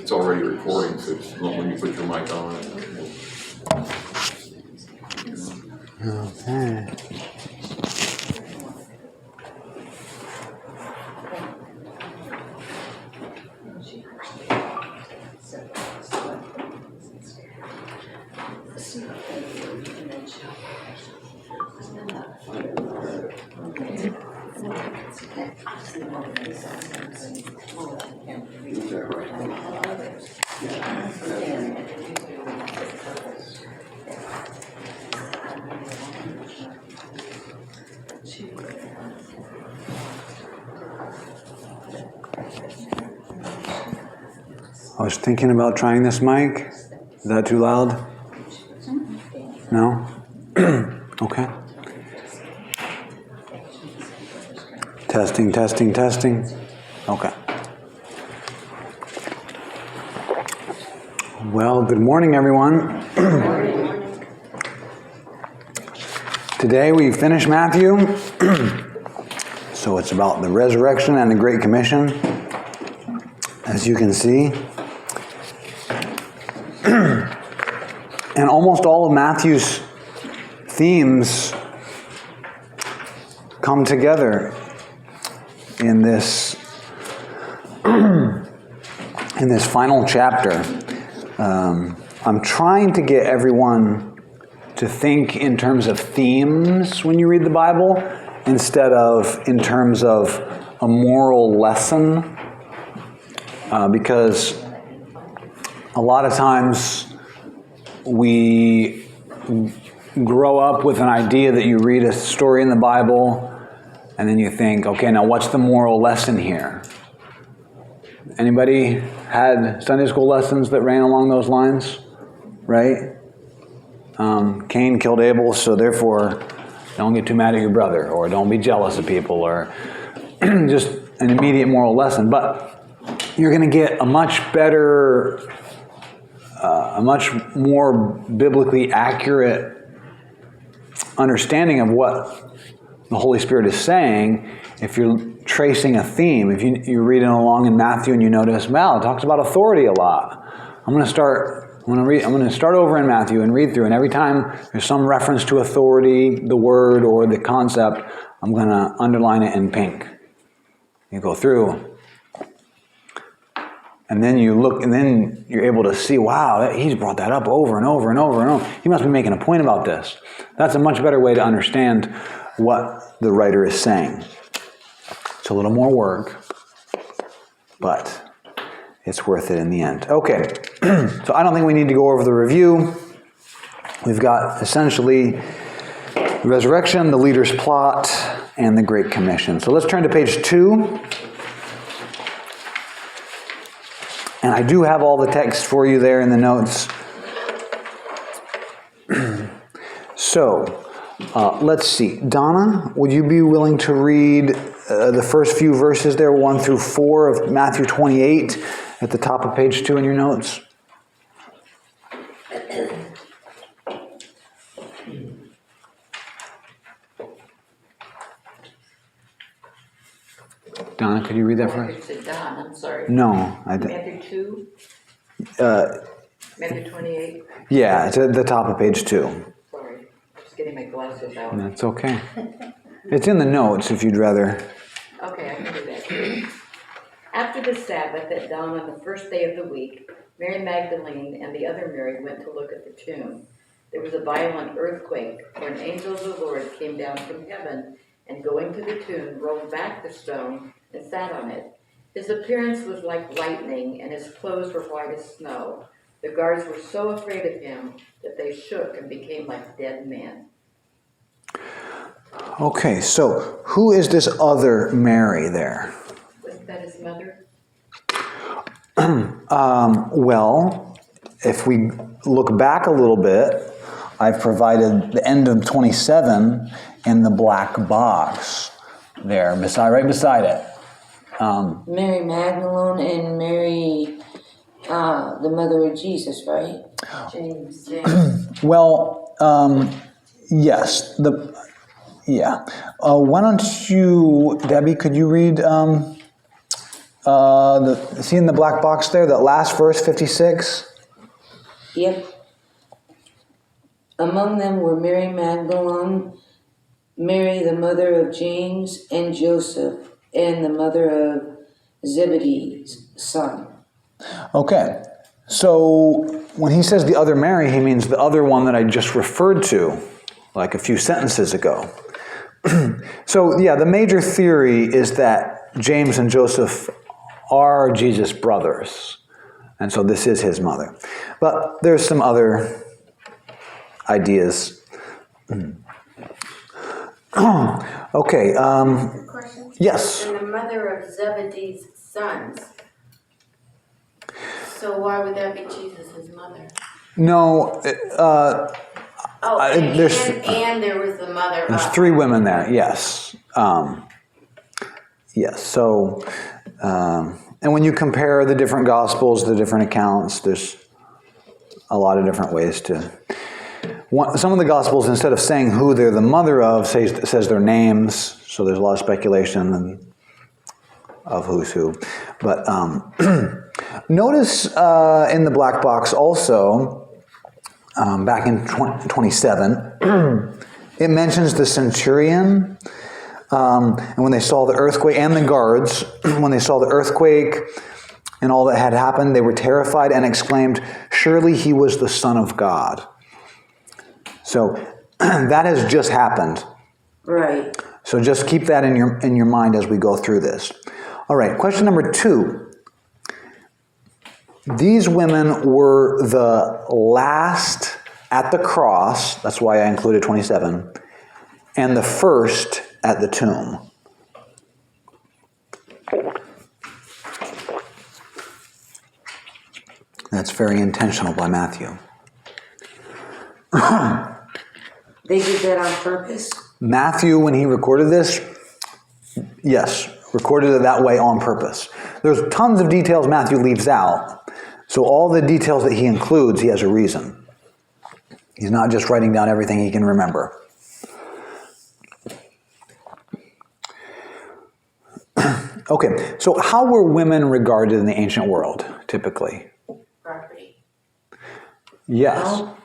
it's already recording, so it's not when you put your mic on. Okay. I was thinking about trying this mic. Is that too loud? No? Okay. Testing, testing, testing. Okay. Well, good morning, everyone. Today we finish Matthew. So it's about the resurrection and the Great Commission, as you can see. And almost all of Matthew's themes come together in this final chapter. I'm trying to get everyone to think in terms of themes when you read the Bible instead of in terms of a moral lesson, because a lot of times we grow up with an idea that you read a story in the Bible and then you think, okay, now what's the moral lesson here? Anybody had Sunday school lessons that ran along those lines? Right? Cain killed Abel, so therefore don't get too mad at your brother, or don't be jealous of people, or just an immediate moral lesson. But you're going to get a much better, a much more biblically accurate understanding of what the Holy Spirit is saying if you're tracing a theme. If you're reading along in Matthew and you notice, well, it talks about authority a lot. I'm going to start over in Matthew and read through, and every time there's some reference to authority, the word or the concept, I'm going to underline it in pink. You go through, and then you look, and then you're able to see, wow, he's brought that up over and over and over and over. He must be making a point about this. That's a much better way to understand what the writer is saying. It's a little more work, but it's worth it in the end. Okay, so I don't think we need to go over the review. We've got essentially the resurrection, the leader's plot, and the Great Commission. So let's turn to page 2. And I do have all the text for you there in the notes. So, let's see. Donna, would you be willing to read the first few verses there, 1 through 4 of Matthew 28 at the top of page 2 in your notes? Donna, could you read that for us? You said Don, I'm sorry. No, I didn't. Matthew 2? Matthew 28? Yeah, it's at the top of page 2. Sorry, I'm just getting my glasses out. That's okay. It's in the notes if you'd rather. Okay, I can do that. After the Sabbath at dawn on the first day of the week, Mary Magdalene and the other Mary went to look at the tomb. There was a violent earthquake, for an angel of the Lord came down from heaven and going to the tomb, rolled back the stone and sat on it. His appearance was like lightning, and his clothes were white as snow. The guards were so afraid of him that they shook and became like dead men. Okay, so who is this other Mary there? Wasn't that his mother? Well, if we look back a little bit, I've provided the end of 27 in the black box there, right beside it. Mary Magdalene and Mary, the mother of Jesus, right? James. Well, yes. Why don't you, Debbie, could you read See in the black box there, that last verse, 56? Yep. Among them were Mary Magdalene, Mary the mother of James and Joseph, and the mother of Zebedee's son. Okay. So when he says the other Mary, he means the other one that I just referred to, like a few sentences ago. So yeah, the major theory is that James and Joseph are Jesus' brothers. And so this is his mother. But there's some other ideas. Okay. Question? Yes. And the mother of Zebedee's sons. So why would that be Jesus' mother? No. And There's there was the mother there's of... 3 women there. Yes. Yes. So, and when you compare the different gospels, the different accounts, there's a lot of different ways to. Some of the gospels, instead of saying who they're the mother of, says their names. So there's a lot of speculation of who's who. But notice in the black box also, back in 27, it mentions the centurion. And when they saw the earthquake, and the guards, when they saw the earthquake and all that had happened, they were terrified and exclaimed, "Surely he was the Son of God." So that has just happened. Right. So just keep that in your mind as we go through this. All right, question number 2. These women were the last at the cross, that's why I included 27, and the first at the tomb. That's very intentional by Matthew. They did that on purpose? Matthew, when he recorded this, yes, recorded it that way on purpose. There's tons of details Matthew leaves out. So all the details that he includes, he has a reason. He's not just writing down everything he can remember. Okay, so how were women regarded in the ancient world, typically? property. Yes. No?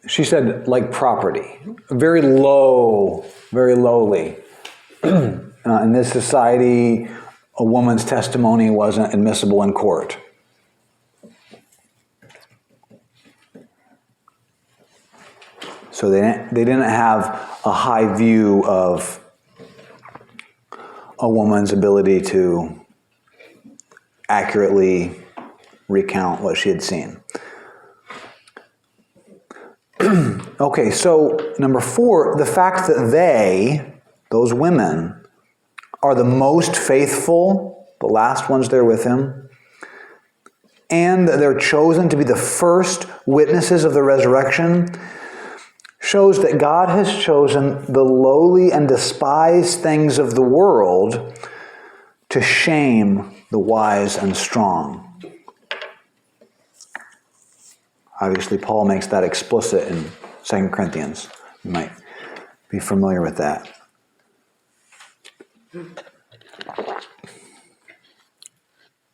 She said, like property. Very low, very lowly. In this society, a woman's testimony wasn't admissible in court. So they didn't have a high view of a woman's ability to accurately recount what she had seen. Okay, so number 4, the fact that those women, are the most faithful, the last ones there with him, and they're chosen to be the first witnesses of the resurrection, shows that God has chosen the lowly and despised things of the world to shame the wise and strong. Obviously, Paul makes that explicit in 2 Corinthians. You might be familiar with that.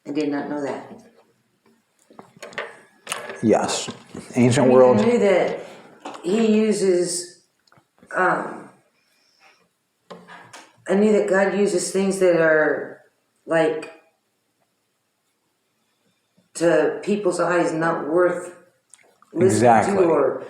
I did not know that. Yes. Ancient world. I knew that he uses, I knew that God uses things that are like, to people's eyes, not worth listening Exactly. to, or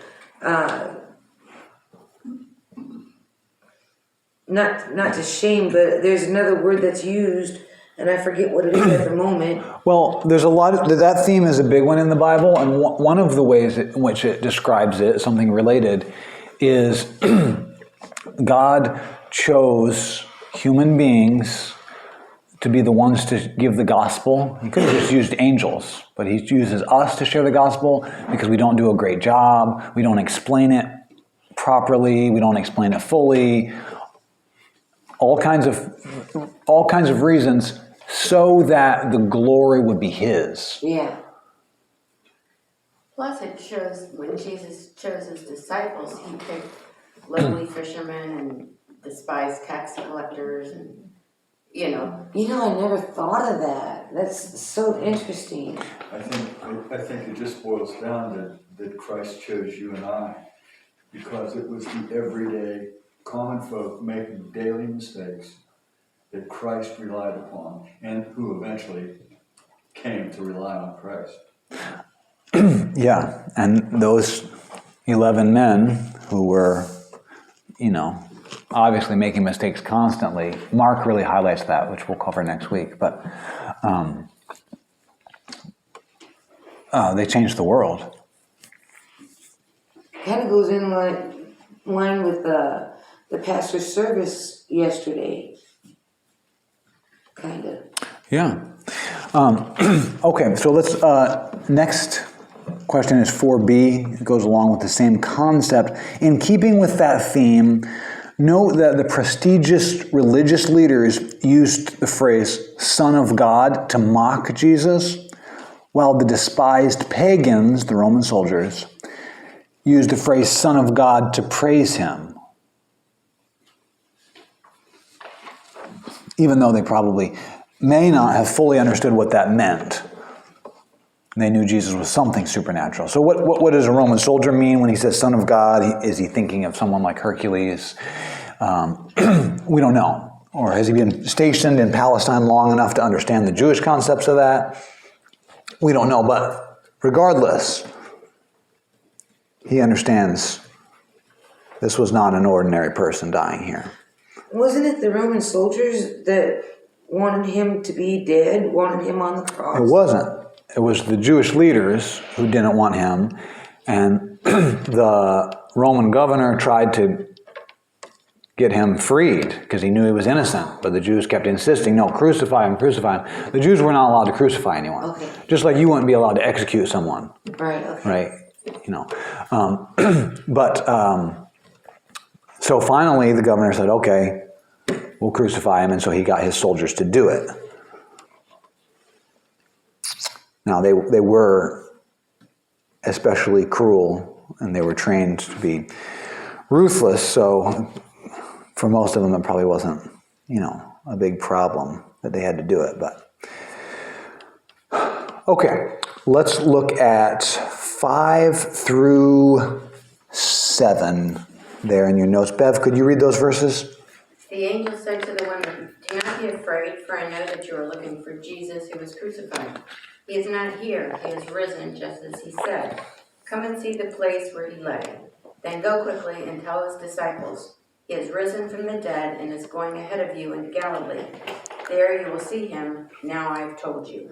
not to shame, but there's another word that's used, and I forget what it is at the moment. Well, there's a lot of, that theme is a big one in the Bible, and one of the ways in which it describes it, something related, is God chose human beings to be the ones to give the gospel. He could have just used angels, but he uses us to share the gospel because we don't do a great job. We don't explain it properly. We don't explain it fully. All kinds of reasons so that the glory would be his. Yeah. Plus it shows when Jesus chose his disciples, he picked lowly fishermen and despised tax collectors, and you know. You know, I never thought of that. That's so interesting. I think it just boils down that Christ chose you and I because it was the everyday common folk making daily mistakes that Christ relied upon and who eventually came to rely on Christ. Yeah, and those 11 men who were, obviously making mistakes constantly, Mark really highlights that, which we'll cover next week, but they changed the world. Kind of goes in line with the pastor's service yesterday. Kind of. Yeah. Okay, so let's, next question is 4b. It goes along with the same concept. In keeping with that theme, note that the prestigious religious leaders used the phrase Son of God to mock Jesus, while the despised pagans, the Roman soldiers, used the phrase Son of God to praise him. Even though they probably may not have fully understood what that meant. They knew Jesus was something supernatural. So what does a Roman soldier mean when he says Son of God? Is he thinking of someone like Hercules? We don't know. Or has he been stationed in Palestine long enough to understand the Jewish concepts of that? We don't know. But regardless, he understands this was not an ordinary person dying here. Wasn't it the Roman soldiers that wanted him to be dead, wanted him on the cross? It wasn't. It was the Jewish leaders who didn't want him, and the Roman governor tried to get him freed because he knew he was innocent, but the Jews kept insisting, no, crucify him, crucify him. The Jews were not allowed to crucify anyone. Okay. Just like you wouldn't be allowed to execute someone. Right, okay. Right? So finally the governor said, okay, we'll crucify him, and so he got his soldiers to do it. Now, they were especially cruel, and they were trained to be ruthless, so for most of them, it probably wasn't, a big problem that they had to do it. But okay, let's look at 5 through 7 there in your notes. Bev, could you read those verses? The angel said to the women, "Do not be afraid, for I know that you are looking for Jesus who was crucified. He is not here, he is risen, just as he said. Come and see the place where he lay. Then go quickly and tell his disciples, he is risen from the dead and is going ahead of you into Galilee. There you will see him. Now I have told you."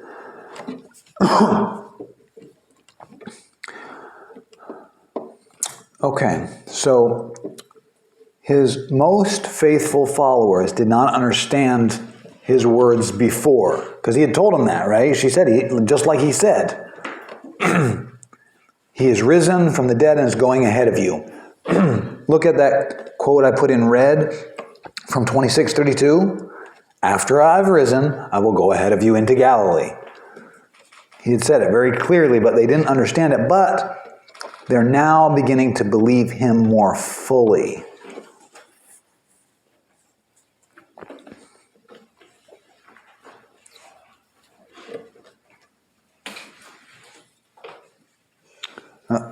Okay, so his most faithful followers did not understand his words before, because he had told them that, right? She said, just like he said, he is risen from the dead and is going ahead of you. Look at that quote I put in red from 26:32. After I've risen, I will go ahead of you into Galilee. He had said it very clearly, but they didn't understand it. But they're now beginning to believe him more fully.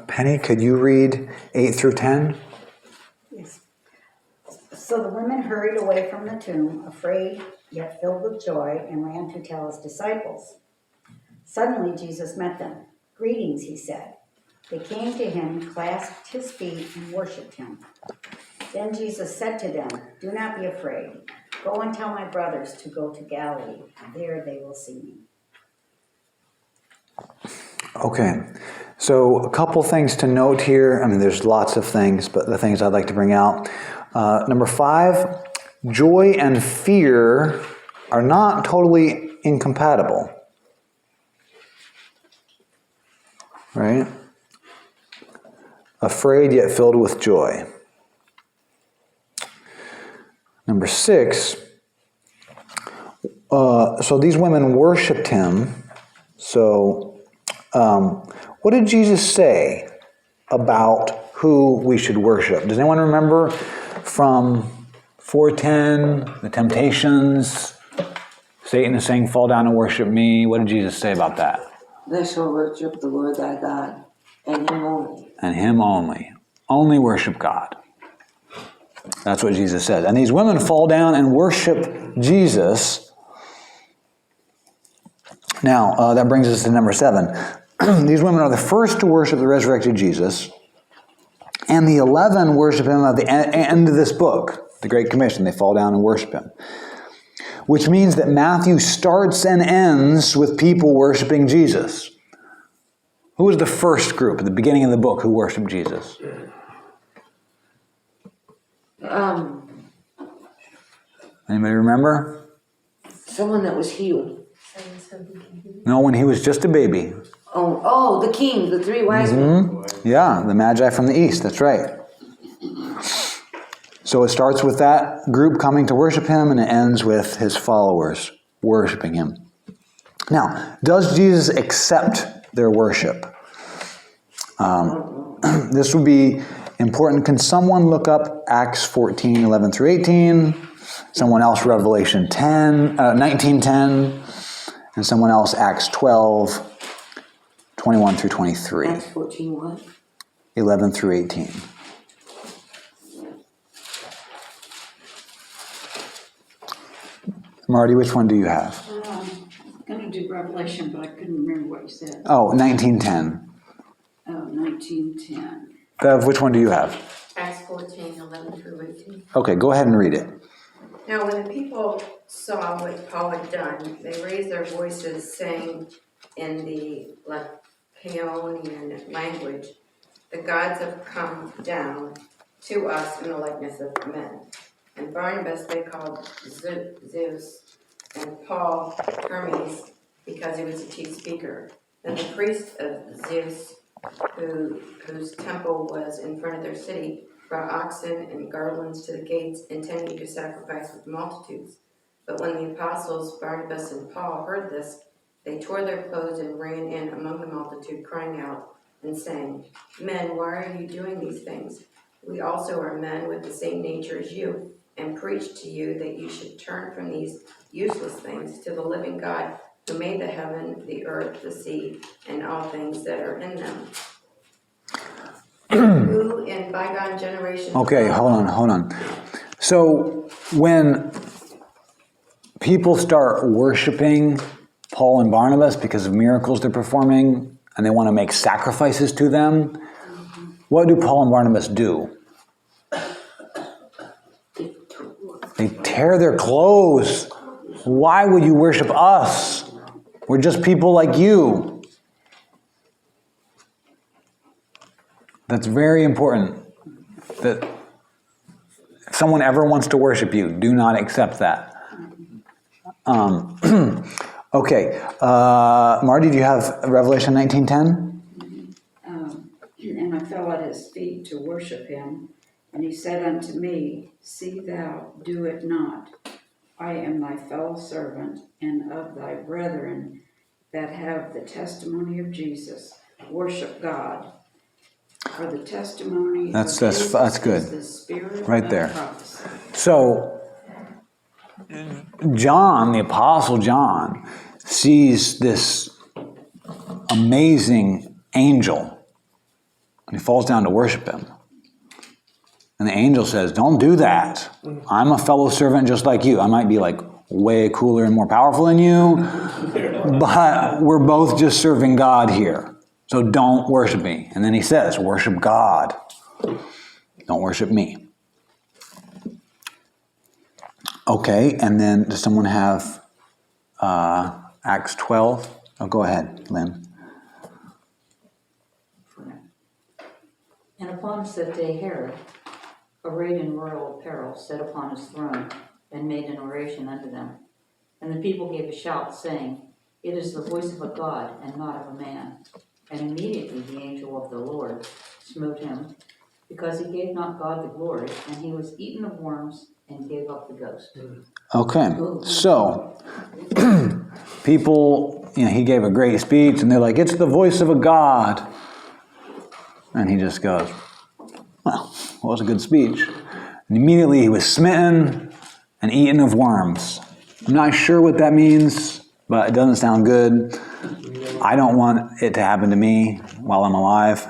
Penny, could you read 8 through 10? Yes. So the women hurried away from the tomb, afraid yet filled with joy, and ran to tell his disciples. Suddenly Jesus met them. "Greetings," he said. They came to him, clasped his feet, and worshipped him. Then Jesus said to them, "Do not be afraid. Go and tell my brothers to go to Galilee. There they will see me." Okay, so a couple things to note here. I mean, there's lots of things, but the things I'd like to bring out. Number 5, joy and fear are not totally incompatible. Right? Afraid yet filled with joy. Number 6, so these women worshipped him. So what did Jesus say about who we should worship? Does anyone remember from 4:10, the temptations? Satan is saying, fall down and worship me. What did Jesus say about that? Thou shalt worship the Lord thy God, and him only. And him only. Only worship God. That's what Jesus said. And these women fall down and worship Jesus. Now, that brings us to number 7. These women are the first to worship the resurrected Jesus. And the 11 worship him at the end of this book, the Great Commission. They fall down and worship him. Which means that Matthew starts and ends with people worshiping Jesus. Who was the first group at the beginning of the book who worshiped Jesus? Anybody remember? Someone that was healed. No, when he was just a baby. Oh, the king, the 3 wise men. Yeah, the Magi from the east, that's right. So it starts with that group coming to worship him, and it ends with his followers worshiping him. Now, does Jesus accept their worship? This would be important. Can someone look up Acts 14, 11 through 18? Someone else Revelation 19:10, and someone else Acts 12, 21 through 23. Acts 14 what? 11 through 18. Marty, which one do you have? I'm going to do Revelation, but I couldn't remember what you said. Oh, 19:10. Oh, 19:10. Bev, which one do you have? Acts 14, 11 through 18. Okay, go ahead and read it. Now, when the people saw what Paul had done, they raised their voices, saying in the Lycaonian language, "The gods have come down to us in the likeness of men." And Barnabas they called Zeus, and Paul Hermes, because he was a chief speaker. Then the priest of Zeus, whose temple was in front of their city, brought oxen and garlands to the gates, intending to sacrifice with multitudes. But when the apostles Barnabas and Paul heard this, they tore their clothes and ran in among the multitude, crying out and saying, "Men, why are you doing these things? We also are men with the same nature as you, and preach to you that you should turn from these useless things to the living God, who made the heaven, the earth, the sea, and all things that are in them. Who in bygone generations..." Okay, hold on. So when people start worshiping Paul and Barnabas because of miracles they're performing, and they want to make sacrifices to them, what do Paul and Barnabas do? They tear their clothes. Why would you worship us? We're just people like you. That's very important. That if someone ever wants to worship you, do not accept that. Okay, Marty, do you have Revelation 19:10? And I fell at his feet to worship him. And he said unto me, "See thou do it not. I am thy fellow servant and of thy brethren that have the testimony of Jesus. Worship God. For the testimony That's good. is the spirit Right of there. prophecy." So, John, the Apostle John, sees this amazing angel, and he falls down to worship him. And the angel says, "Don't do that. I'm a fellow servant just like you. I might be like way cooler and more powerful than you, but we're both just serving God here. So don't worship me." And then he says, "Worship God. Don't worship me." Okay, and then does someone have Acts 12? Oh, go ahead, Lynn. And upon that day Herod, arrayed in royal apparel, sat upon his throne, and made an oration unto them. And the people gave a shout, saying, "It is the voice of a God, and not of a man." And immediately the angel of the Lord smote him, because he gave not God the glory, and he was eaten of worms, and gave up the ghost. Okay, so people, he gave a great speech, and they're like, "It's the voice of a God." And he just goes, "Well, it was a good speech." And immediately he was smitten and eaten of worms. I'm not sure what that means, but it doesn't sound good. I don't want it to happen to me while I'm alive.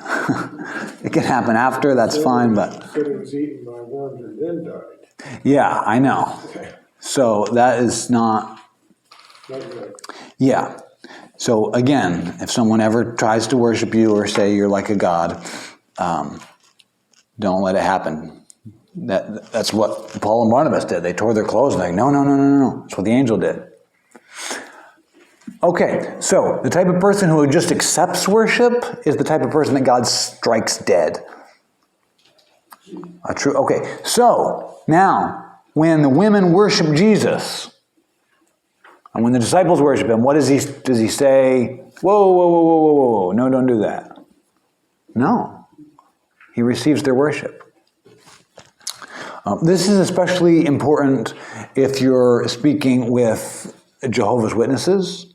It can happen after, that's fine, but Said it was eaten by worms and then died. yeah, I know. So that is not, Not good. yeah. So again, if someone ever tries to worship you or say you're like a god, don't let it happen. That's what Paul and Barnabas did. They tore their clothes and they're like, no. That's what the angel did. Okay, so the type of person who just accepts worship is the type of person that God strikes dead. Okay, so now when the women worship Jesus, and when the disciples worship him, what does he say? Whoa, no, don't do that. No, he receives their worship. This is especially important if you're speaking with Jehovah's Witnesses,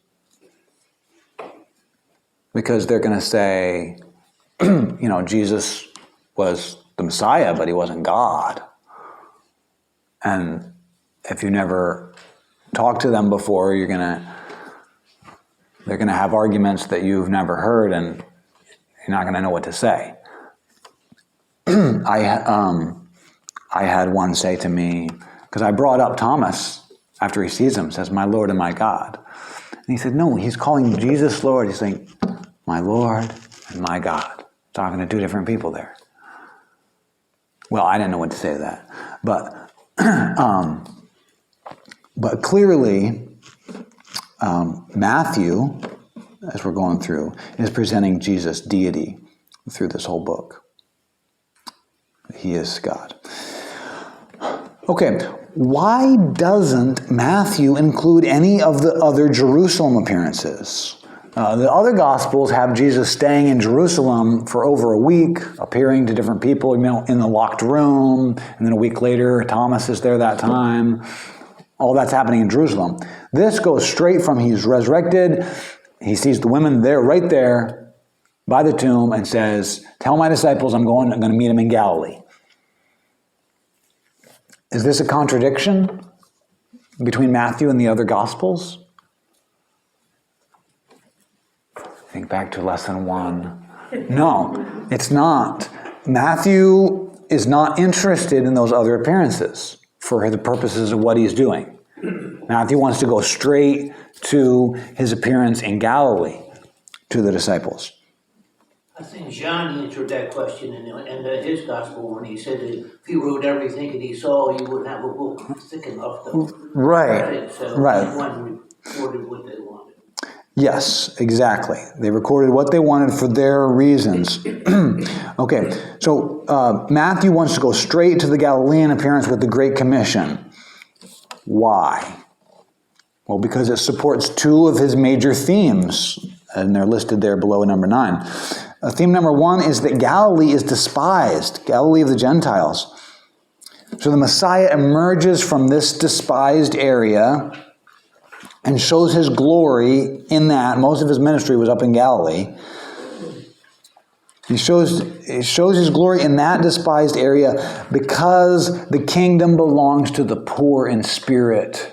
because they're going to say, Jesus was the Messiah, but he wasn't God. And if you never talked to them before, they're going to have arguments that you've never heard, and you're not going to know what to say. I had one say to me, because I brought up Thomas after he sees him, says, "My Lord and my God." And he said, no, he's calling Jesus Lord. He's saying, "My Lord and my God." Talking to two different people there. Well, I didn't know what to say to that. But clearly, Matthew, as we're going through, is presenting Jesus' deity through this whole book. He is God. Okay, why doesn't Matthew include any of the other Jerusalem appearances? The other Gospels have Jesus staying in Jerusalem for over a week, appearing to different people, in the locked room, and then a week later, Thomas is there that time. All that's happening in Jerusalem. This goes straight from he's resurrected, he sees the women there, right there, by the tomb, and says, "Tell my disciples I'm going to meet them in Galilee." Is this a contradiction between Matthew and the other Gospels? Think back to lesson 1. No, it's not. Matthew is not interested in those other appearances for the purposes of what he's doing. Matthew wants to go straight to his appearance in Galilee to the disciples. I think John answered that question in his gospel when he said that if he wrote everything that he saw, you wouldn't have a book thick enough to Right. read it. So Right. everyone recorded what they wanted. Yes, exactly. They recorded what they wanted for their reasons. Okay, so Matthew wants to go straight to the Galilean appearance with the Great Commission. Why? Well, because it supports two of his major themes, and they're listed there below in number 9. Theme number 1 is that Galilee is despised, Galilee of the Gentiles. So the Messiah emerges from this despised area and shows his glory in that. Most of his ministry was up in Galilee. He shows his glory in that despised area because the kingdom belongs to the poor in spirit.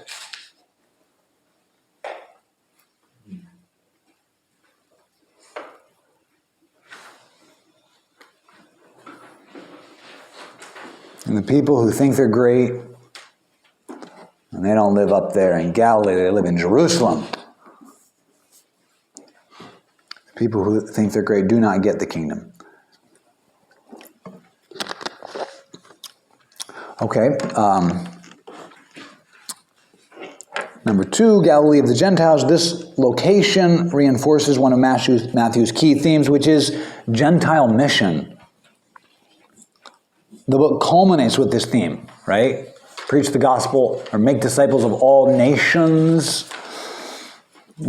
And the people who think they're great, and they don't live up there in Galilee, they live in Jerusalem. People who think they're great do not get the kingdom. Okay. Number 2, Galilee of the Gentiles. This location reinforces one of Matthew's key themes, which is Gentile mission. The book culminates with this theme, right? Preach the gospel or make disciples of all nations. I've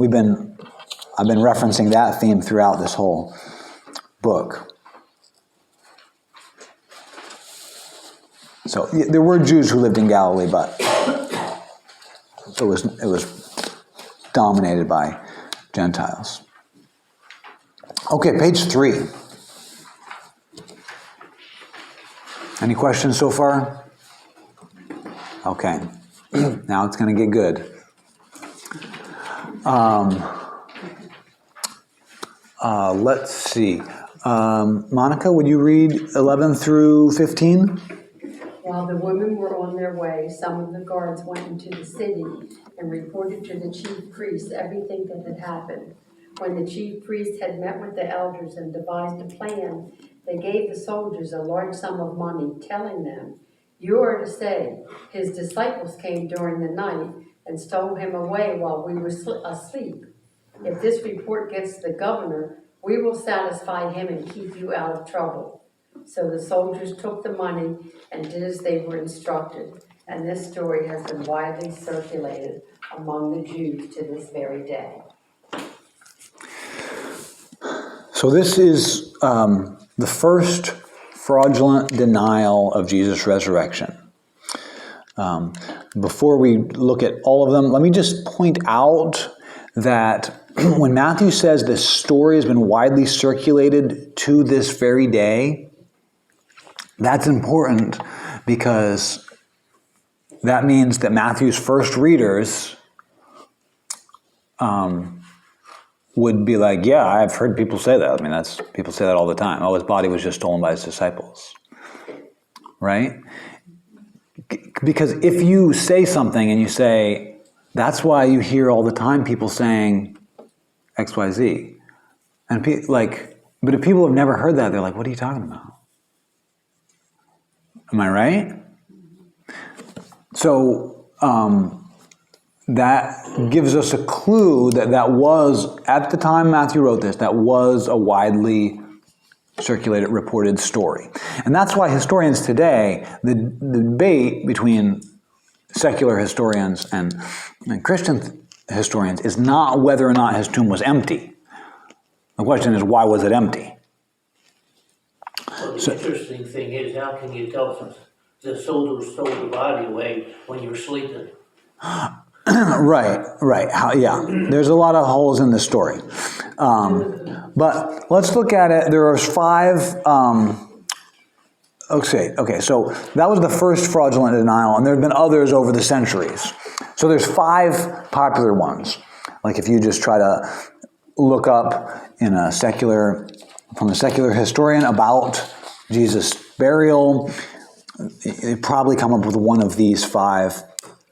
been referencing that theme throughout this whole book. So there were Jews who lived in Galilee, but it was dominated by Gentiles. Okay, page 3. Any questions so far? Okay. Now it's going to get good. Let's see. Monica, would you read 11 through 15? While the women were on their way, some of the guards went into the city and reported to the chief priests everything that had happened. When the chief priests had met with the elders and devised a plan, they gave the soldiers a large sum of money, telling them, "You are to say, his disciples came during the night and stole him away while we were asleep. If this report gets to the governor, we will satisfy him and keep you out of trouble." So the soldiers took the money and did as they were instructed. And this story has been widely circulated among the Jews to this very day. So this is the first fraudulent denial of Jesus' resurrection. Before we look at all of them, let me just point out that when Matthew says this story has been widely circulated to this very day, that's important because that means that Matthew's first readers would be like, yeah, I've heard people say that. I mean, people say that all the time. Oh, his body was just stolen by his disciples. Right? Because if you say something and you say, that's why you hear all the time people saying X, Y, Z. And but if people have never heard that, they're like, what are you talking about? Am I right? So that gives us a clue that was, at the time Matthew wrote this, that was a widely circulated, reported story. And that's why historians today, the debate between secular historians and Christian historians is not whether or not his tomb was empty. The question is, why was it empty? Well, the interesting thing is, how can you tell if the soldiers stole the body away when you were sleeping? Right. There's a lot of holes in the story. But let's look at it. There are 5... Okay, so that was the first fraudulent denial, and there have been others over the centuries. So there's 5 popular ones. Like if you just try to look up from a secular historian about Jesus' burial, you probably come up with one of these 5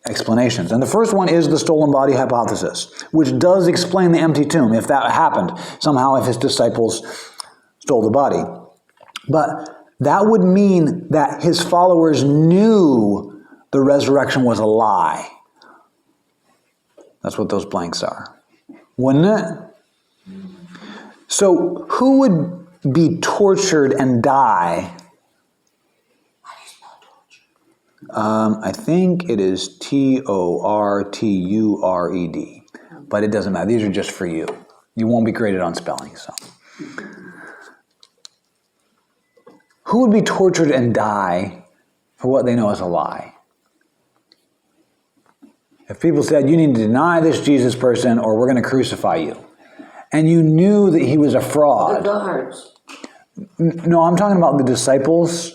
explanations. And the first one is the stolen body hypothesis, which does explain the empty tomb, if that happened, somehow if his disciples stole the body. But that would mean that his followers knew the resurrection was a lie. That's what those blanks are. Wouldn't it? So who would be tortured and die? I think it is Tortured, but it doesn't matter. These are just for you. You won't be graded on spelling, so. Who would be tortured and die for what they know is a lie? If people said, you need to deny this Jesus person or we're going to crucify you, and you knew that he was a fraud. The guards. No, I'm talking about the disciples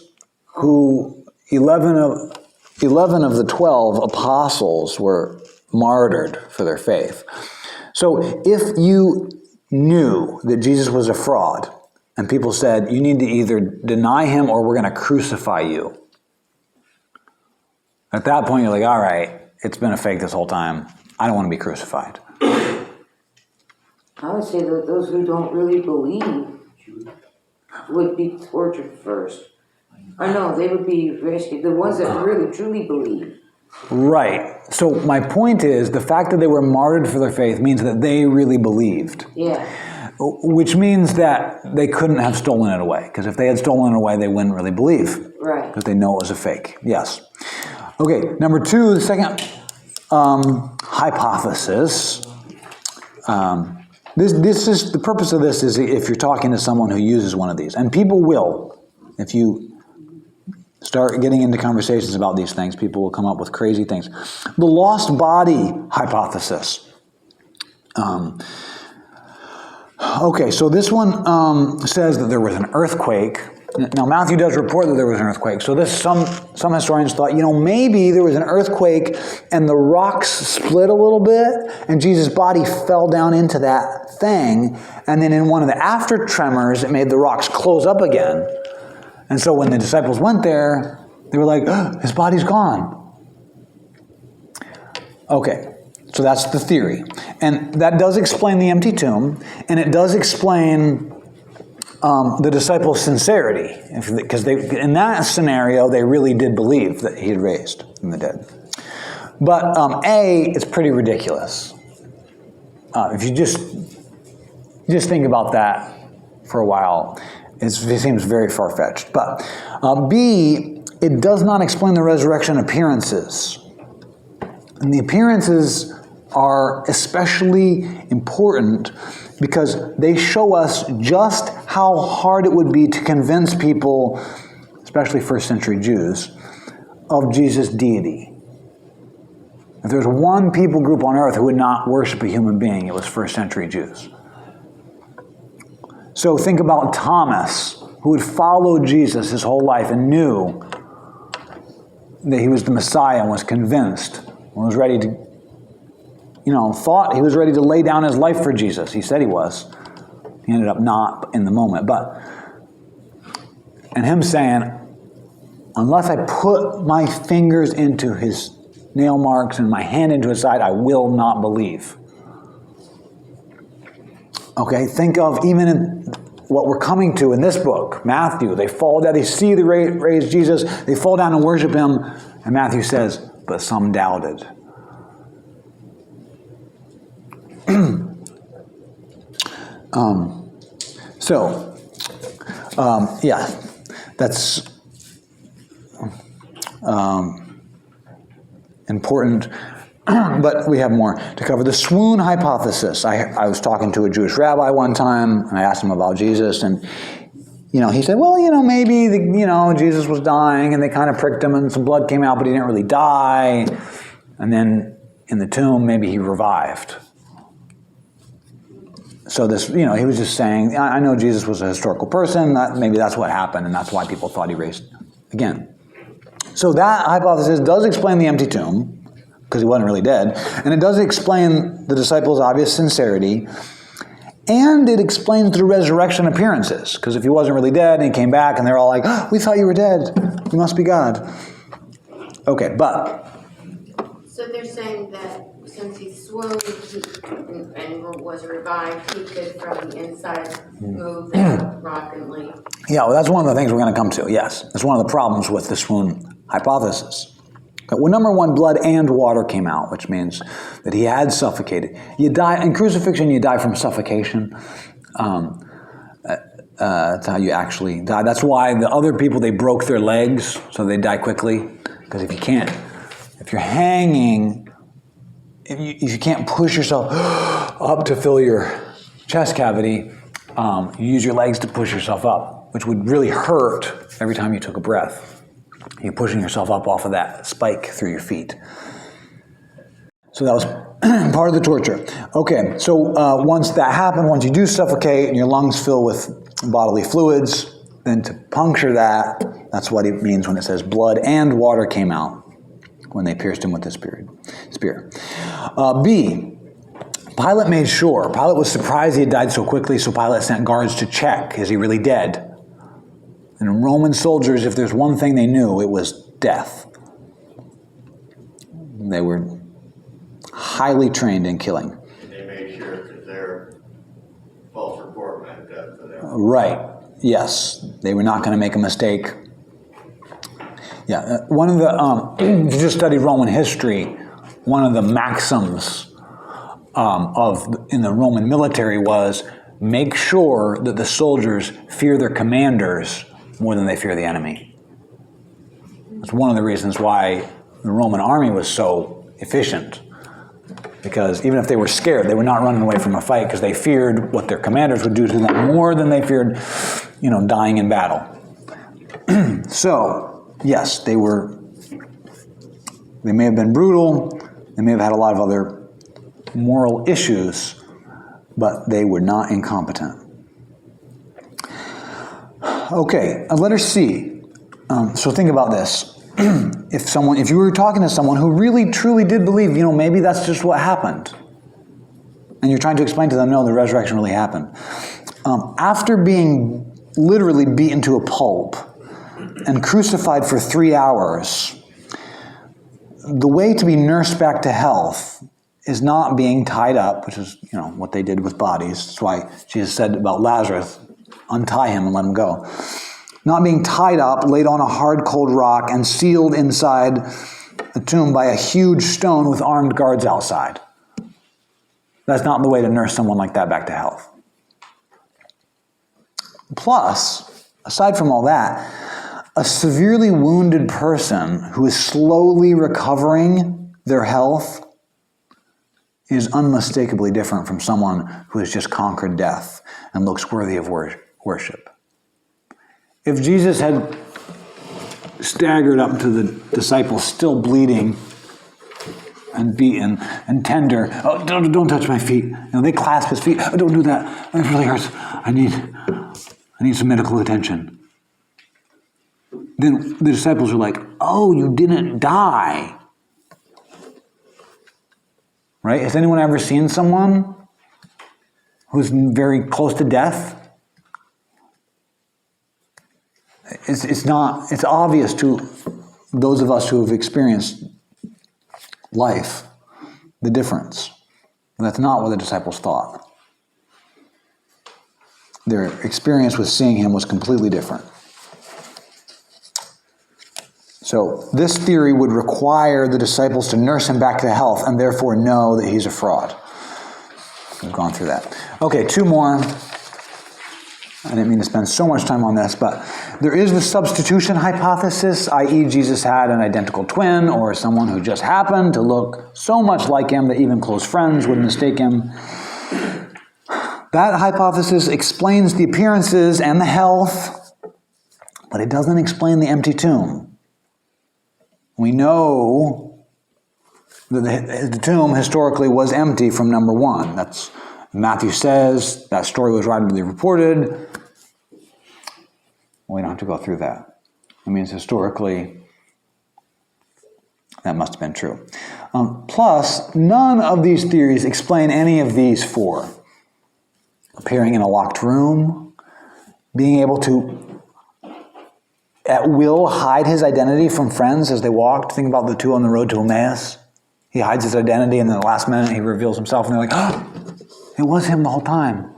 who 11 of the 12 apostles were martyred for their faith. So if you knew that Jesus was a fraud, and people said, you need to either deny him or we're going to crucify you. At that point, you're like, all right, it's been a fake this whole time. I don't want to be crucified. I would say that those who don't really believe would be tortured first. I know, they would be rescued. The ones that really, truly believe. Right. So my point is, the fact that they were martyred for their faith means that they really believed. Yeah. Which means that they couldn't have stolen it away. Because if they had stolen it away, they wouldn't really believe. Right. Because they know it was a fake. Yes. Okay, number 2, the second hypothesis. This is the purpose of this is if you're talking to someone who uses one of these. And people will. If you start getting into conversations about these things, people will come up with crazy things. The lost body hypothesis. Okay, so this one says that there was an earthquake Now, Matthew does report that there was an earthquake. So some historians thought, maybe there was an earthquake and the rocks split a little bit and Jesus' body fell down into that thing. And then in one of the after tremors, it made the rocks close up again. And so when the disciples went there, they were like, oh, his body's gone. Okay, so that's the theory. And that does explain the empty tomb, and it does explain the disciples' sincerity. Because in that scenario, they really did believe that he had raised from the dead. But it's pretty ridiculous. If you just think about that for a while, it seems very far-fetched. But B, it does not explain the resurrection appearances. And the appearances are especially important because they show us just how hard it would be to convince people, especially first century Jews, of Jesus' deity. If there's one people group on earth who would not worship a human being, it was first century Jews. So think about Thomas, who had followed Jesus his whole life and knew that he was the Messiah and was convinced and was ready to, thought he was ready to lay down his life for Jesus. He said he was. He ended up not in the moment. And him saying, unless I put my fingers into his nail marks and my hand into his side, I will not believe. Okay, think of even in what we're coming to in this book, Matthew. They fall down, they see the raised Jesus, they fall down and worship him, and Matthew says, but some doubted. That's important. But we have more to cover. The swoon hypothesis. I was talking to a Jewish rabbi one time, and I asked him about Jesus, and he said, well, maybe Jesus was dying, and they kind of pricked him, and some blood came out, but he didn't really die. And then in the tomb, maybe he revived. So this, he was just saying, I know Jesus was a historical person. Maybe that's what happened, and that's why people thought he raised again. So that hypothesis does explain the empty tomb, because he wasn't really dead. And it does explain the disciples' obvious sincerity. And it explains the resurrection appearances. Because if he wasn't really dead and he came back and they're all like, oh, we thought you were dead. You must be God. Okay, but... So they're saying that since he swooned and was revived, he could from the inside move the rock and leave. Yeah, well, that's one of the things we're going to come to, yes. That's one of the problems with the swoon hypothesis. Well, number one, blood and water came out, which means that he had suffocated. You die in crucifixion. You die from suffocation. That's how you actually die. That's why the other people, they broke their legs so they die quickly. Because if you're hanging, if you can't push yourself up to fill your chest cavity, you use your legs to push yourself up, which would really hurt every time you took a breath. You're pushing yourself up off of that spike through your feet. So that was part of the torture. Okay, so once that happened, once you do suffocate and your lungs fill with bodily fluids, then to puncture that's what it means when it says blood and water came out when they pierced him with the spear. B, Pilate made sure. Pilate was surprised he had died so quickly, so Pilate sent guards to check, is he really dead? And Roman soldiers, if there's one thing they knew, it was death. They were highly trained in killing. And they made sure that their false report meant death for them. Right. Yes. They were not going to make a mistake. Yeah. One of the, if you just studied Roman history, one of the maxims in the Roman military was make sure that the soldiers fear their commanders more than they fear the enemy. That's one of the reasons why the Roman army was so efficient. Because even if they were scared, they were not running away from a fight because they feared what their commanders would do to them more than they feared, dying in battle. So, yes, they may have been brutal, they may have had a lot of other moral issues, but they were not incompetent. Okay, letter C. So think about this. If you were talking to someone who really truly did believe, maybe that's just what happened, and you're trying to explain to them, no, the resurrection really happened. After being literally beaten to a pulp and crucified for 3 hours, the way to be nursed back to health is not being tied up, which is, what they did with bodies. That's why Jesus said about Lazarus, untie him and let him go. Not being tied up, laid on a hard, cold rock, and sealed inside a tomb by a huge stone with armed guards outside. That's not the way to nurse someone like that back to health. Plus, aside from all that, a severely wounded person who is slowly recovering their health is unmistakably different from someone who has just conquered death and looks worthy of worship. If Jesus had staggered up to the disciples still bleeding and beaten and tender, oh, don't touch my feet. They clasp his feet. Oh, don't do that. It really hurts. I need some medical attention. Then the disciples are like, oh, you didn't die. Right? Has anyone ever seen someone who's very close to death? It's obvious to those of us who have experienced life, the difference. That's not what the disciples thought. Their experience with seeing him was completely different. So this theory would require the disciples to nurse him back to health and therefore know that he's a fraud. We've gone through that. Okay, 2 more. I didn't mean to spend so much time on this, but there is the substitution hypothesis, i.e. Jesus had an identical twin or someone who just happened to look so much like him that even close friends would mistake him. That hypothesis explains the appearances and the health, but it doesn't explain the empty tomb. We know that the tomb historically was empty from number 1. That's Matthew says that story was rightly reported. We don't have to go through that. It means historically that must have been true. Plus, none of these theories explain any of these 4. Appearing in a locked room, being able to at will hide his identity from friends as they walked. Think about the 2 on the road to Emmaus. He hides his identity and then the last minute he reveals himself and they're like, oh, it was him the whole time.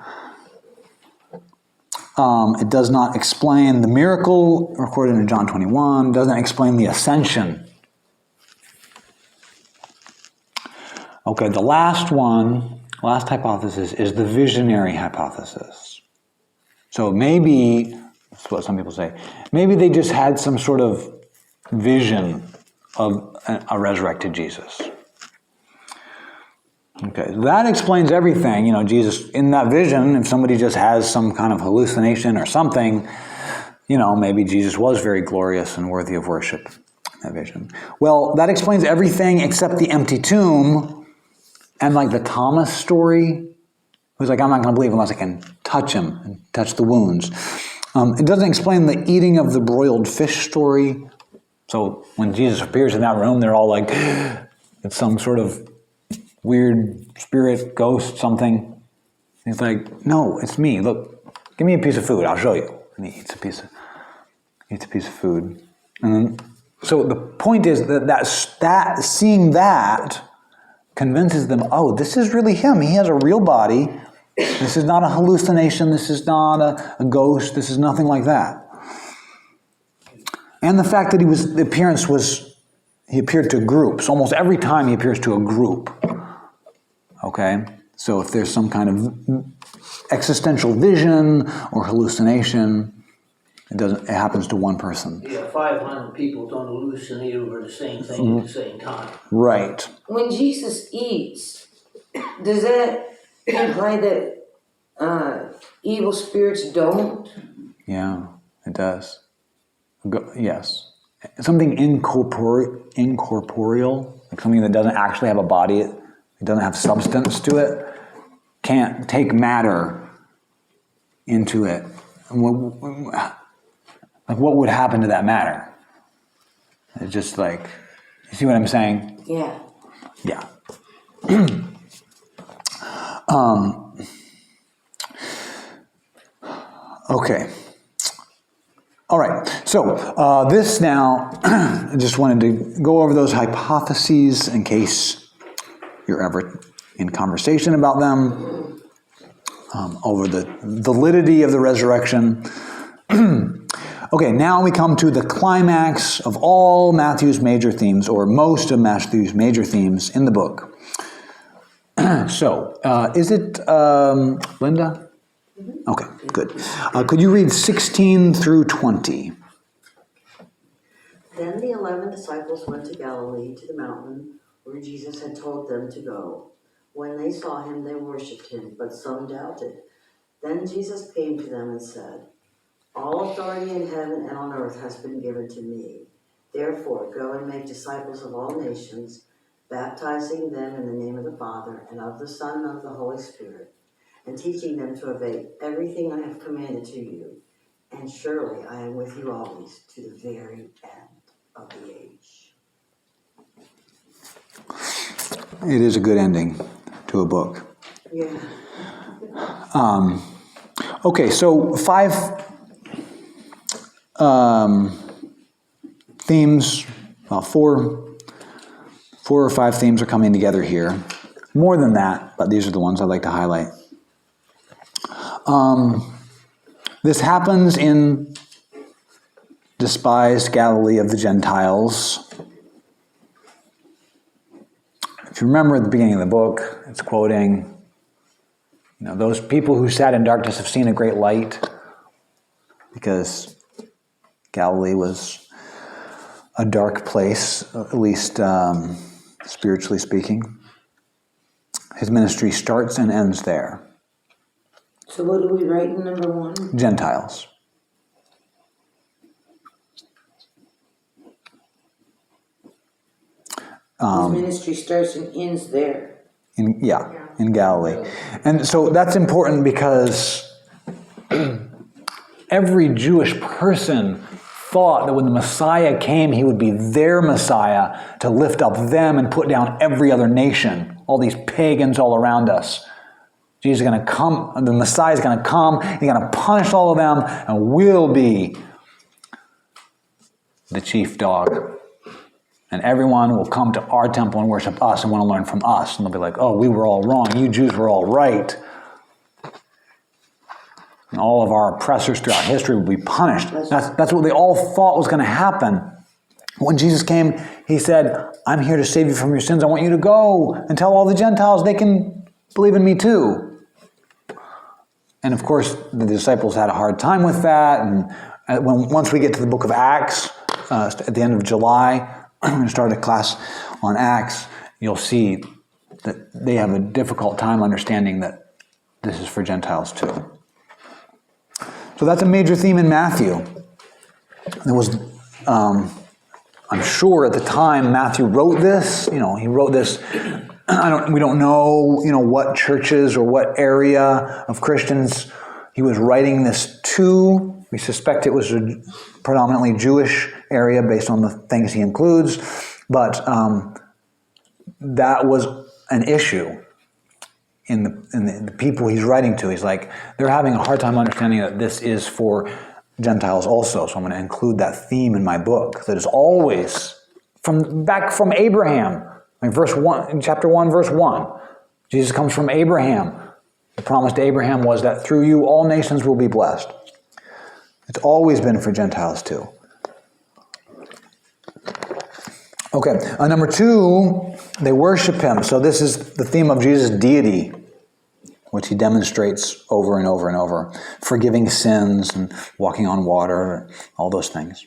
It does not explain the miracle recorded in John 21. Doesn't explain the ascension. Okay, the last hypothesis is the visionary hypothesis. So maybe, that's what some people say, maybe they just had some sort of vision of a resurrected Jesus. Okay, that explains everything. Jesus, in that vision, if somebody just has some kind of hallucination or something, maybe Jesus was very glorious and worthy of worship in that vision. Well, that explains everything except the empty tomb and like the Thomas story. Who's like, I'm not going to believe unless I can touch him and touch the wounds. It doesn't explain the eating of the broiled fish story. So when Jesus appears in that room, they're all like, it's some sort of weird spirit, ghost, something. He's like, no, it's me. Look, give me a piece of food. I'll show you. And he eats a piece of food. And then, so the point is that seeing that convinces them, oh, this is really him. He has a real body. This is not a hallucination. This is not a ghost. This is nothing like that. And the fact that he appeared to groups. Almost every time he appears to a group. Okay? So if there's some kind of existential vision or hallucination, it happens to one person. Yeah, 500 people don't hallucinate over the same thing at the same time. Right. When Jesus eats, does that imply that evil spirits don't? Yeah, it does. Yes. Something incorporeal, like something that doesn't actually have a body, it doesn't have substance to it, can't take matter into it. Like, what would happen to that matter? It's just like, you see what I'm saying? Yeah. Yeah. Okay. All right. So this now, I just wanted to go over those hypotheses in case you're ever in conversation about them, over the validity of the resurrection. Okay, now we come to the climax of all Matthew's major themes, or most of Matthew's major themes in the book. So, is it Linda? Okay, good. Could you read 16 through 20? Then the 11 disciples went to Galilee, to the mountain where Jesus had told them to go. When they saw him, they worshipped him, but some doubted. Then Jesus came to them and said, "All authority in heaven and on earth has been given to me. Therefore, go and make disciples of all nations, baptizing them in the name of the Father and of the Son and of the Holy Spirit, and teaching them to obey everything I have commanded to you. And surely I am with you always to the very end of the age." It is a good ending to a book. Yeah. Okay, so 5 themes, well, four or 5 themes are coming together here. More than that, but these are the ones I'd like to highlight. This happens in despised Galilee of the Gentiles. If you remember at the beginning of the book, it's quoting, those people who sat in darkness have seen a great light, because Galilee was a dark place, at least spiritually speaking. His ministry starts and ends there. So what do we write in number 1? Gentiles. His ministry starts and ends there. In Galilee. And so that's important because every Jewish person thought that when the Messiah came, he would be their Messiah to lift up them and put down every other nation, all these pagans all around us. Jesus is going to come, the Messiah is going to come, he's going to punish all of them, and we'll be the chief dog. And everyone will come to our temple and worship us and want to learn from us. And they'll be like, "Oh, we were all wrong. You Jews were all right." And all of our oppressors throughout history will be punished. That's what they all thought was going to happen. When Jesus came, he said, "I'm here to save you from your sins. I want you to go and tell all the Gentiles they can believe in me too." And of course, the disciples had a hard time with that. And once we get to the book of Acts, at the end of July, I'm going to start a class on Acts. You'll see that they have a difficult time understanding that this is for Gentiles too. So that's a major theme in Matthew. There was, I'm sure at the time Matthew wrote this, he wrote this, we don't know, what churches or what area of Christians he was writing this to. We suspect it was a predominantly Jewish area based on the things he includes, but that was an issue in the people he's writing to. He's like, they're having a hard time understanding that this is for Gentiles also, so I'm going to include that theme in my book. That is always back from Abraham. Like in chapter 1, verse 1. Jesus comes from Abraham. The promise to Abraham was that through you all nations will be blessed. It's always been for Gentiles too. Okay, number 2, they worship him. So this is the theme of Jesus' deity, which he demonstrates over and over and over. Forgiving sins and walking on water, all those things.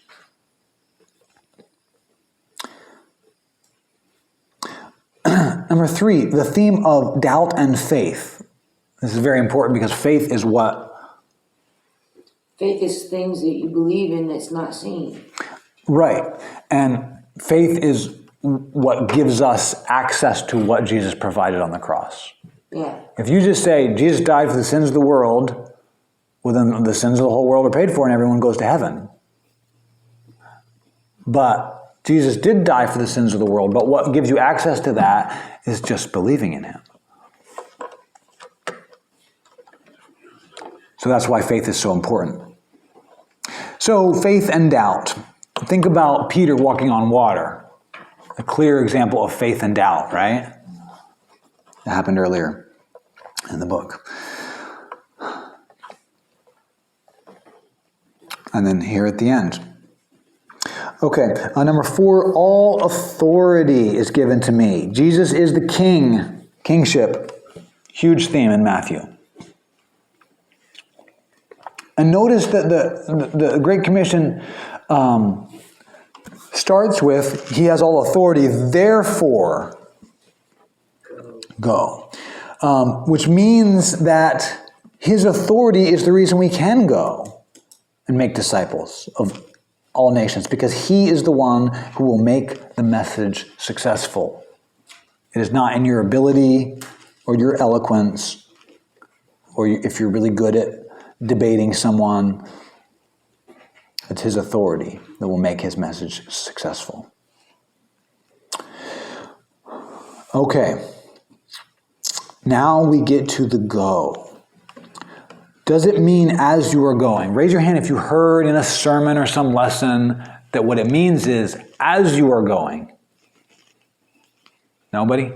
Number 3, the theme of doubt and faith. This is very important because faith is what? Faith is things that you believe in that's not seen. Right. And faith is what gives us access to what Jesus provided on the cross. Yeah. If you just say, Jesus died for the sins of the world, well then the sins of the whole world are paid for and everyone goes to heaven. But Jesus did die for the sins of the world, but what gives you access to that is just believing in him. So that's why faith is so important. So faith and doubt. Think about Peter walking on water. A clear example of faith and doubt, right? It happened earlier in the book. And then here at the end. Okay, number 4, all authority is given to me. Jesus is the king. Kingship. Huge theme in Matthew. And notice that the Great Commission starts with, he has all authority, therefore go. Which means that his authority is the reason we can go and make disciples of all nations, because he is the one who will make the message successful. It is not in your ability or your eloquence, or if you're really good at debating someone. It's his authority that will make his message successful. Okay. Now we get to the go. Does it mean as you are going? Raise your hand if you heard in a sermon or some lesson that what it means is as you are going. Nobody?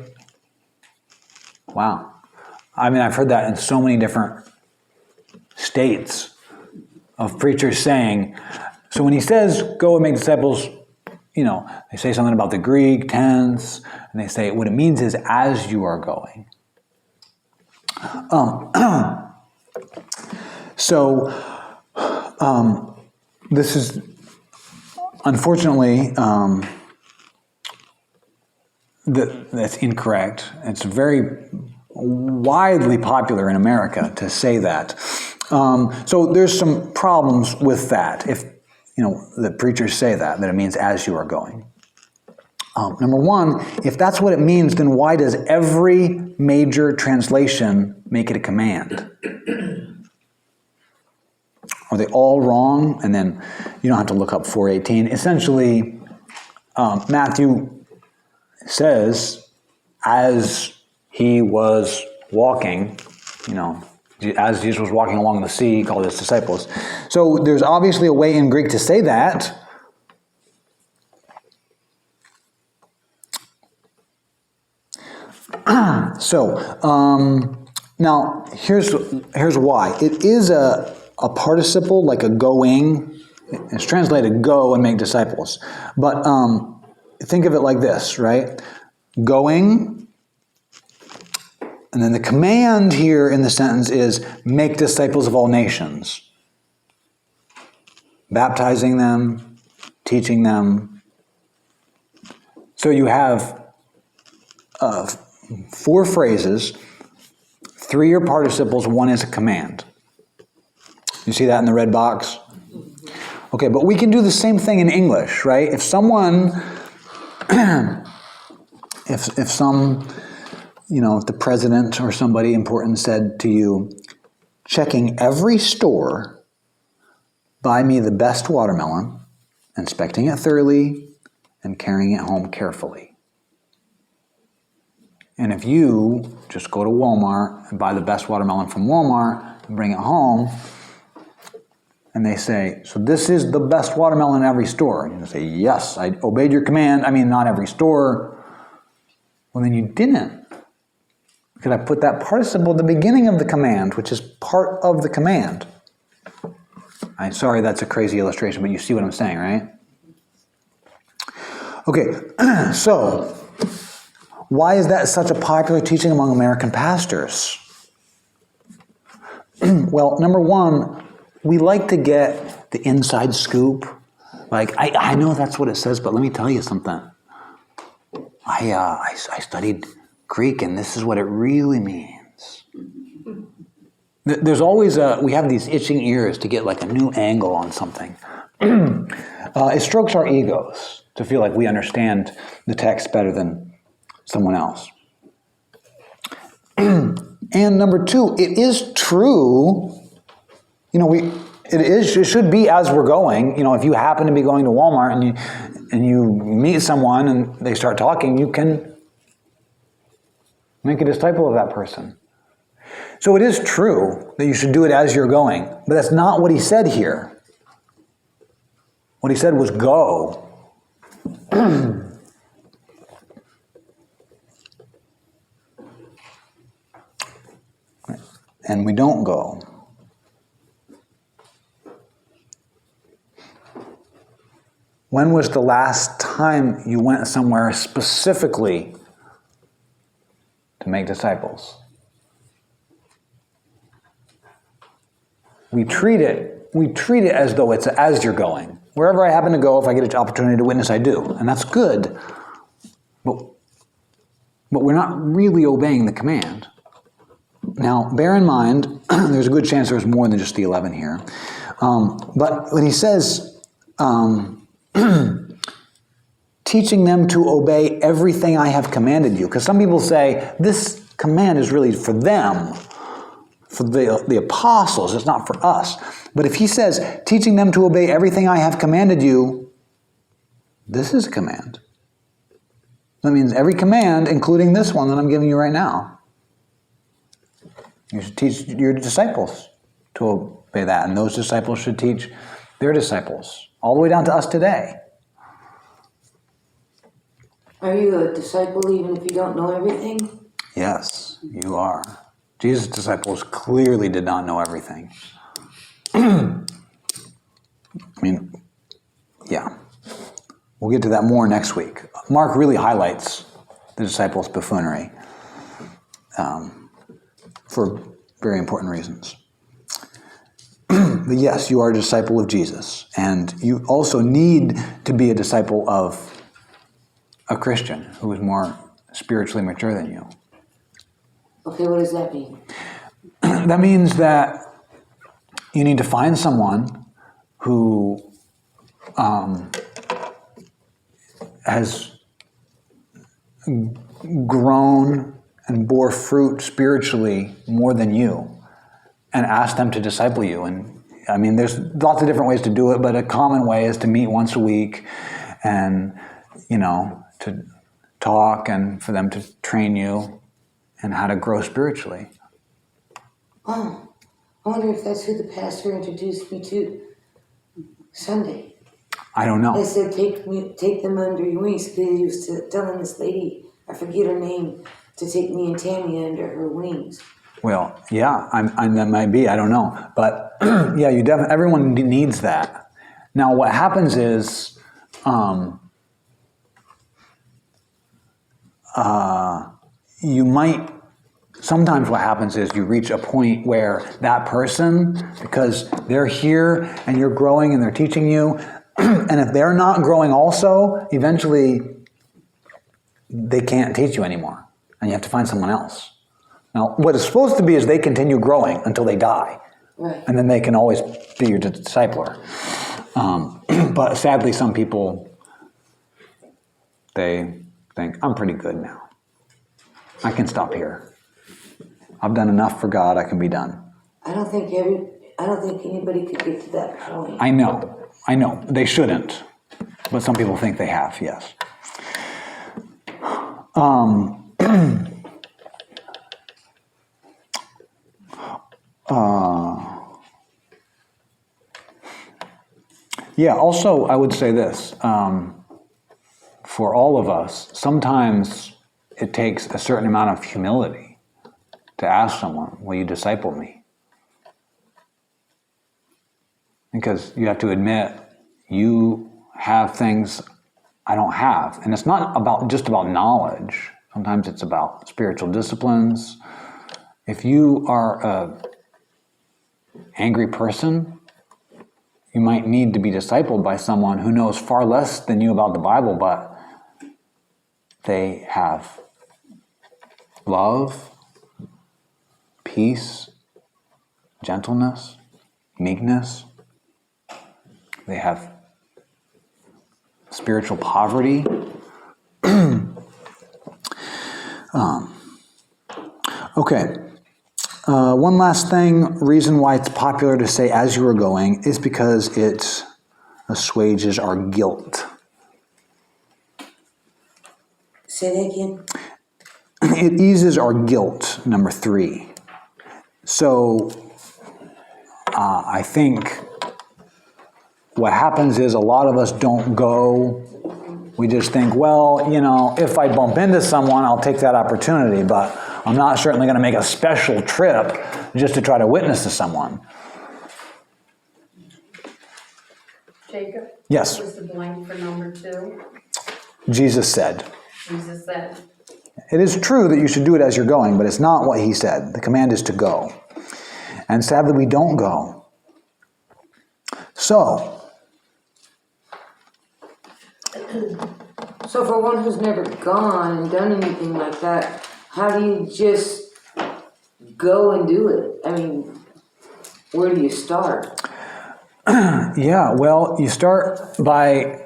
Wow. I mean, I've heard that in so many different states of preachers saying, so when he says go and make disciples, they say something about the Greek tense, and they say what it means is as you are going. This is unfortunately that's incorrect. It's very widely popular in America to say that. So there's some problems with that. If the preachers say that it means as you are going. Number one, if that's what it means, then why does every major translation make it a command? Are they all wrong? And then you don't have to look up 4:18. Essentially, Matthew says, as he was walking, as Jesus was walking along the sea, he called his disciples. So there's obviously a way in Greek to say that. Now here's why. It is a participle, like a going. It's translated go and make disciples. But think of it like this, right? Going, and then the command here in the sentence is make disciples of all nations. Baptizing them, teaching them. So you have 4 phrases, 3 are participles, 1 is a command. You see that in the red box? Okay, but we can do the same thing in English, right? If someone, if the president or somebody important said to you, checking every store, buy me the best watermelon, inspecting it thoroughly, and carrying it home carefully. And if you just go to Walmart and buy the best watermelon from Walmart and bring it home, and they say, so this is the best watermelon in every store. And you say, yes, I obeyed your command. I mean, not every store. Well, then you didn't. Because I put that participle at the beginning of the command, which is part of the command. I'm sorry, that's a crazy illustration, but you see what I'm saying, right? Okay, so why is that such a popular teaching among American pastors? Well, number one, we like to get the inside scoop. Like, I know that's what it says, but let me tell you something. I studied Greek, and this is what it really means. There's always we have these itching ears to get like a new angle on something. It strokes our egos to feel like we understand the text better than someone else. And number two, it is true, It should be as we're going. If you happen to be going to Walmart and you meet someone and they start talking, you can make a disciple of that person. So it is true that you should do it as you're going, but that's not what he said here. What he said was go. And we don't go. When was the last time you went somewhere specifically to make disciples? We treat it as though it's as you're going. Wherever I happen to go, if I get an opportunity to witness, I do. And that's good. But we're not really obeying the command. Now, bear in mind, there's a good chance there's more than just the 11 here. But when he says, teaching them to obey everything I have commanded you, because some people say this command is really for them, for the apostles, it's not for us. But if he says, teaching them to obey everything I have commanded you, this is a command. That means every command, including this one that I'm giving you right now. You should teach your disciples to obey that, and those disciples should teach their disciples, all the way down to us today. Are you a disciple even if you don't know everything? Yes, you are. Jesus' disciples clearly did not know everything. I mean, yeah. We'll get to that more next week. Mark really highlights the disciples' buffoonery for very important reasons. But yes, you are a disciple of Jesus, and you also need to be a disciple of a Christian who is more spiritually mature than you. Okay, what does that mean? That means that you need to find someone who has grown and bore fruit spiritually more than you, and ask them to disciple you. And I mean, there's lots of different ways to do it, but a common way is to meet once a week and, to talk and for them to train you and how to grow spiritually. Oh, I wonder if that's who the pastor introduced me to Sunday. I don't know. They said, take them under your wings. They used to telling this lady, I forget her name, to take me and Tammy under her wings. Well, yeah, that might be. I don't know, but yeah, everyone needs that. Now, what happens is, sometimes what happens is you reach a point where that person, because they're here and you're growing and they're teaching you, and if they're not growing also, eventually they can't teach you anymore, and you have to find someone else. Now, what it's supposed to be is they continue growing until they die. Right. And then they can always be your discipler. But sadly, some people, they think, I'm pretty good now. I can stop here. I've done enough for God, I can be done. I don't think anybody could get to that point. I know. They shouldn't. But some people think they have, yes. Yeah, also, I would say this. For all of us, sometimes it takes a certain amount of humility to ask someone, will you disciple me? Because you have to admit, you have things I don't have. And it's not just about knowledge. Sometimes it's about spiritual disciplines. If you are an angry person, you might need to be discipled by someone who knows far less than you about the Bible, but they have love, peace, gentleness, meekness. They have spiritual poverty. Okay. One last thing, reason why it's popular to say as you are going is because it assuages our guilt. Say that again? It eases our guilt, number 3. So I think what happens is a lot of us don't go. We just think, well, you know, if I bump into someone, I'll take that opportunity, but I'm not certainly going to make a special trip just to try to witness to someone. Jacob? Yes. What was the blank for number 2? Jesus said. Jesus said. It is true that you should do it as you're going, but it's not what he said. The command is to go. And sadly, we don't go. So for one who's never gone and done anything like that, how do you just go and do it? I mean, where do you start? yeah, well, you start by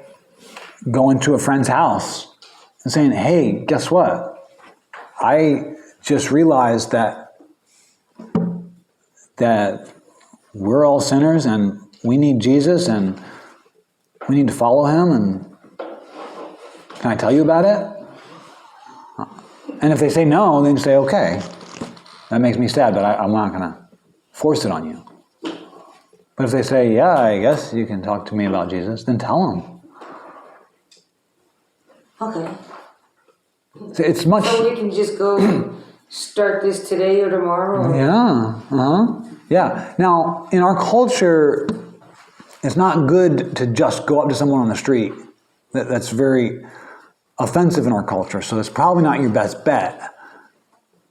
going to a friend's house and saying, hey, guess what? I just realized that we're all sinners and we need Jesus and we need to follow him, and can I tell you about it? And if they say no, then you say, okay, that makes me sad, but I'm not going to force it on you. But if they say, yeah, I guess you can talk to me about Jesus, then tell them. Okay. It's much... So we can just go start this today or tomorrow? Or... Yeah, yeah. Now, in our culture, it's not good to just go up to someone on the street. That's very offensive in our culture, so it's probably not your best bet,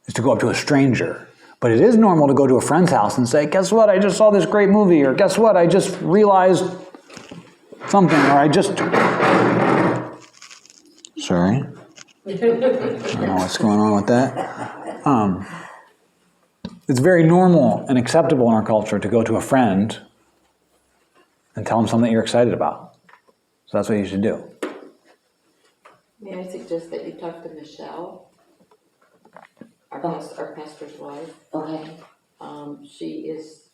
is to go up to a stranger. But it is normal to go to a friend's house and say, guess what, I just saw this great movie, or guess what, I just realized something, or I just... Sorry. I don't know what's going on with that. It's very normal and acceptable in our culture to go to a friend and tell them something that you're excited about. So that's what you should do. May I suggest that you talk to Michelle, our pastor's wife? Okay. She is,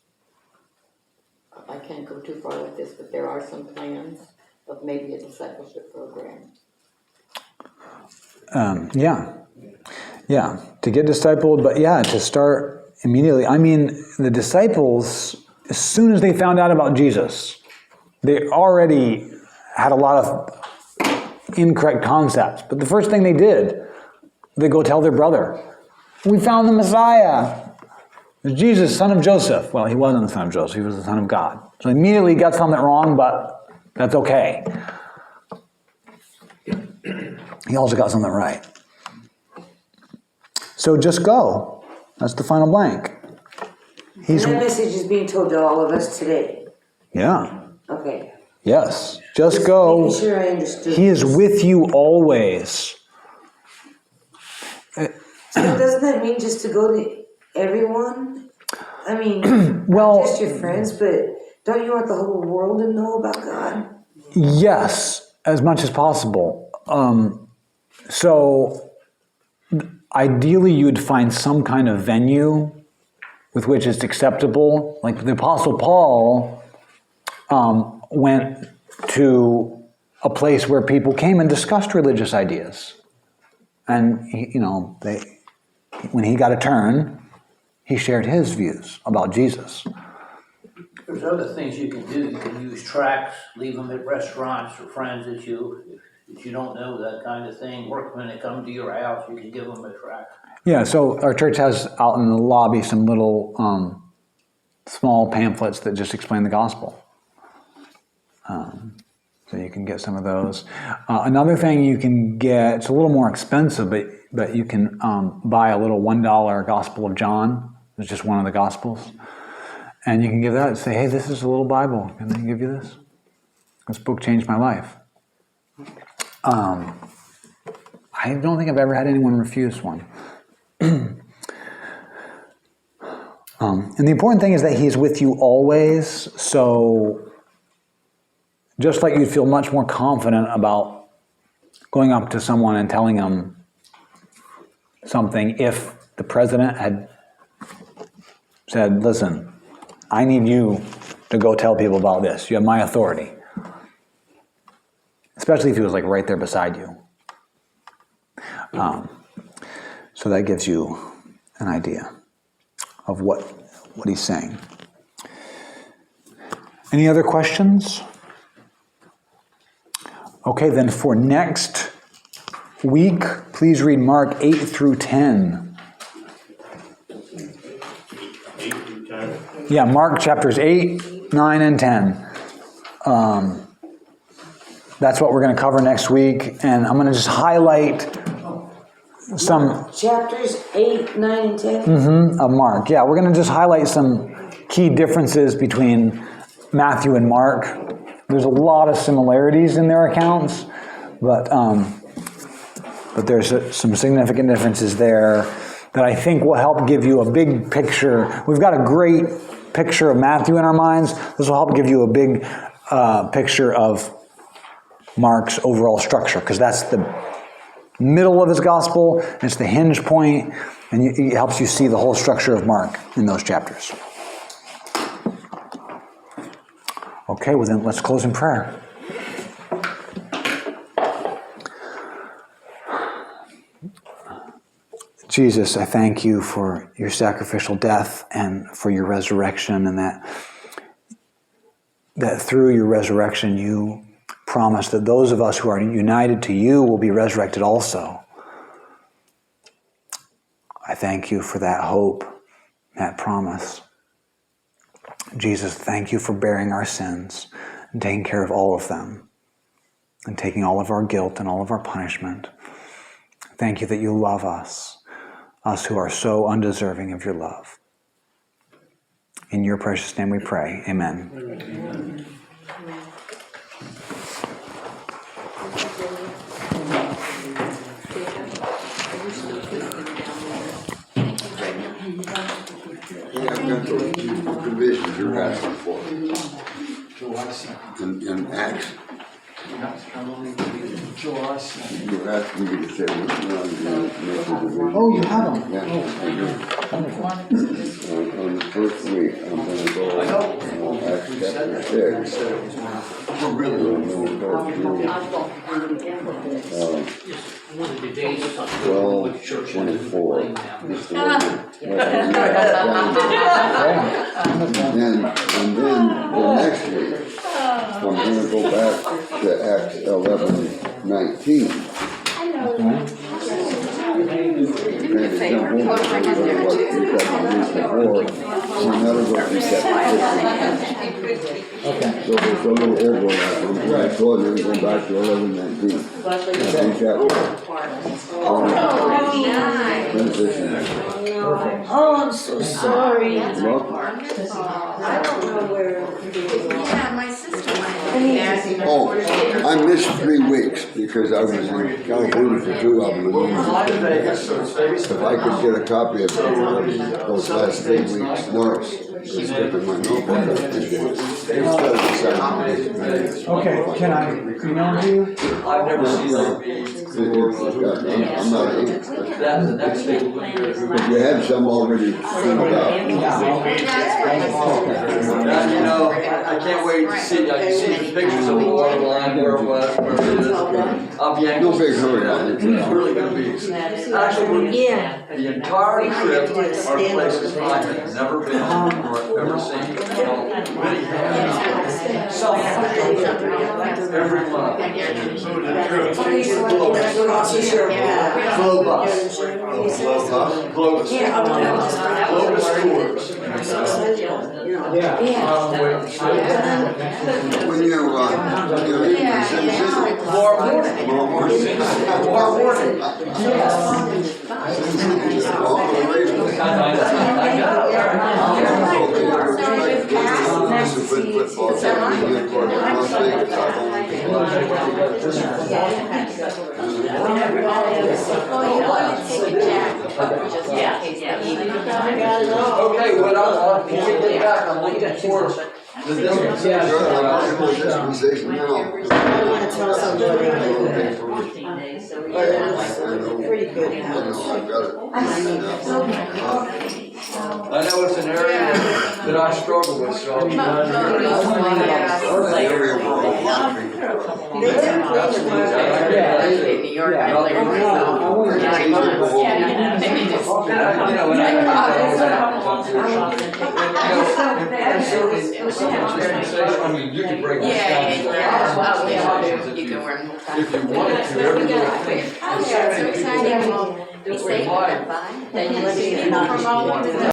I can't go too far with this, but there are some plans of maybe a discipleship program. Yeah, to get discipled, but yeah, to start immediately. I mean, the disciples, as soon as they found out about Jesus, they already had a lot of incorrect concepts. But the first thing they did, they go tell their brother, we found the Messiah. Jesus, son of Joseph. Well, he wasn't the son of Joseph, he was the son of God. So immediately he got something wrong, but that's okay. He also got something right. So just go. That's the final blank. And that message is being told to all of us today. Yeah. Okay. Yes. Just go. Making sure I understood. He is with you always. So doesn't that mean just to go to everyone? I mean, well, not just your friends, but don't you want the whole world to know about God? Yes, as much as possible. So ideally you'd find some kind of venue with which it's acceptable. Like the Apostle Paul went to a place where people came and discussed religious ideas. And, when he got a turn, he shared his views about Jesus. There's other things you can do. You can use tracts, leave them at restaurants for friends that you don't know, that kind of thing. Workmen that come to your house, you can give them a tract. Yeah, so our church has out in the lobby some little small pamphlets that just explain the gospel. So you can get some of those. Another thing you can get, it's a little more expensive, but you can buy a little $1 Gospel of John. It's just one of the Gospels. And you can give that and say, hey, this is a little Bible. Can I give you this? This book changed my life. I don't think I've ever had anyone refuse one. And the important thing is that he's with you always. So just like you'd feel much more confident about going up to someone and telling them something if the president had said, listen, I need you to go tell people about this. You have my authority. Especially if he was like right there beside you. So that gives you an idea of what he's saying. Any other questions? Okay, then for next week, please read Mark 8 through 10. 8 through 10. Yeah, Mark chapters 8, 9, and 10. That's what we're going to cover next week. And I'm going to just highlight some... Chapters 8, 9, and 10? of Mark. Yeah, we're going to just highlight some key differences between Matthew and Mark. There's a lot of similarities in their accounts, but there's some significant differences there that I think will help give you a big picture. We've got a great picture of Matthew in our minds. This will help give you a big picture of Mark's overall structure, because that's the middle of his gospel, and it's the hinge point, and it helps you see the whole structure of Mark in those chapters. Okay, well then let's close in prayer. Jesus, I thank you for your sacrificial death and for your resurrection, and that through your resurrection you promise that those of us who are united to you will be resurrected also. I thank you for that hope, that promise. Jesus, thank you for bearing our sins and taking care of all of them and taking all of our guilt and all of our punishment. Thank you that you love us who are so undeserving of your love. In your precious name we pray. Amen. Amen. Yeah, I've got those two provisions you're asking for. In Acts. You're asking me to say which one you Oh, you have them? Yeah. On the first week, I'm going to go on Acts chapter 6. We're really going to go through 12:24. And then the next week, I'm going to go back to Acts 11:19. Okay. So there's a little overlap. I'm going to go and then go back to 11:19. Oh, I'm so sorry. I don't know where. Yeah, my sister went. Oh, I missed 3 weeks because I was in California for 2 of them. If I could get a copy of those last 3 weeks' notes, it's different my notebook. Okay, can I email to you? I've never seen that. I'm not in. But you had some already filled out. I can't wait to see. I can see the pictures of the water line, where it was, where it is. No big hurry on it. It's really going to be. Actually, the entire trip are places I have never been or ever seen. Many have. Some every month. Globus tours. When you Okay, what I'll get back, I'm looking forward dispensation now. I wanna tell somebody that, 14 days, so we. but it's pretty good I house. know, I've got it. I know it's an area that I struggle with, so. Every world. They do clean the In New York, I live in I mean, you can break this down. You can wear them. If you wanted to, every little thing. Oh, yeah, it's so exciting. Well, be safe, bye. Then you let me know.